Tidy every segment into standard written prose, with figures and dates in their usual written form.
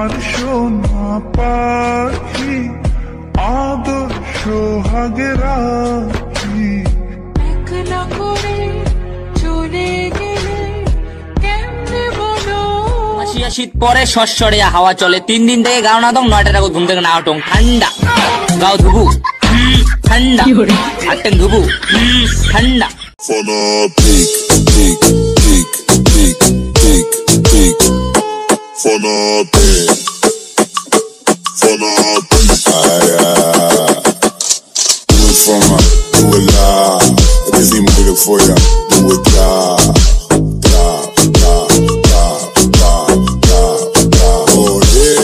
আমার সোনা পাখি আদর সোহাগে রাখি একলা করে চলে গেলে কেমনে বলো আসিয়া শীত পরে শস্যরে হাওয়া চলে 3 দিন থেকে গাও না দম 9টা টাকা ঘুম থেকে না উঠং ঠান্ডা গাও ধুবু ঠান্ডা আটেন ধুবু ঠান্ডা Wanna peek, peek, peek, peek, peek, peek. Wanna peek, wanna peek. Do it for me, do it loud. If it's even good for ya, do it loud. Oh yeah.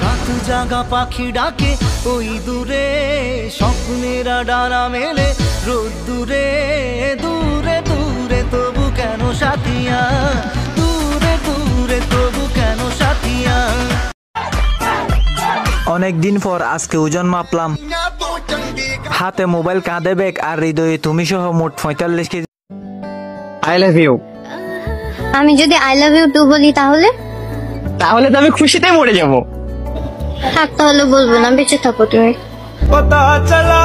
রাত জাগা পাখি ডাকে ওই দূরে স্বপ্নেরা ডানা মেলে রোদ দূরে দূরে দূরে তবু কেন সাথিয়া দূরে দূরে তবু কেন সাথিয়া অনেকদিন পর আজকে ওজন মাপলাম হাতে মোবাইল কাঁধে ব্যাগ আর হৃদয়ে তুমি সহ মোট 45 কেজি আই লাভ ইউ আমি যদি আই লাভ ইউ টু বলি তাহলে তাহলে তো আমি খুশিতে মরে যাব থাক তাহলে বলবো না বেঁচে থাকো তুমি पता चला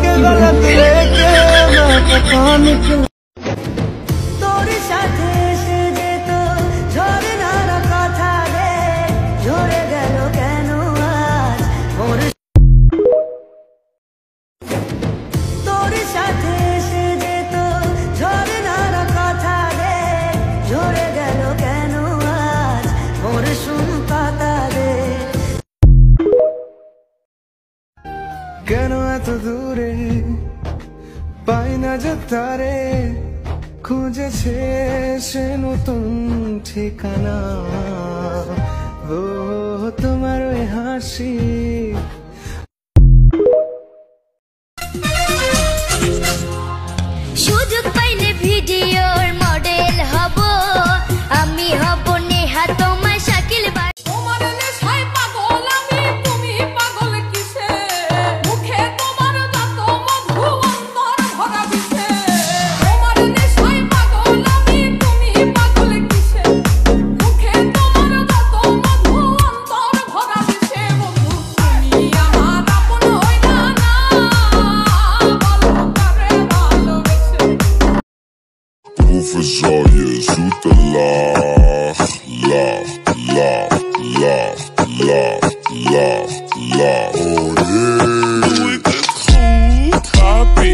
के गलत लेके मैं पता नहीं তোর সাথে এসে যেত ঝরনার কথা রে ঝরে গেল কেন আজ মোর তোর সাথে এসে যেত ঝরনার কথা রে ঝরে গেল কেন আজ মোর শুন পাতা রে কেন এত দূরে পাই না যে তারে খুঁজেছে সে নতুন ঠিকানা ও তোমার ওই হাসি সুযোগ পাইলে ভিডিওর মডেল হব আমি হব নেহা তোমার শাকিল তোমার নেশায় পাগল আমি তুমি পাগল কিসে মুখে তোমার যত মধু অন্তর ভরা দিছে তোমার নেশায় পাগল আমি তুমি পাগল কিসে মুখে তোমার যত মধু অন্তর ভরা দিছে বন্ধু তুমি আমার আপন হইলা না বলো কারে ভালোবেসে Rufus all years, shoot the laugh, laugh, laugh, laugh, laugh, laugh, laugh. Oh yeah. Doe ik het goed, happy.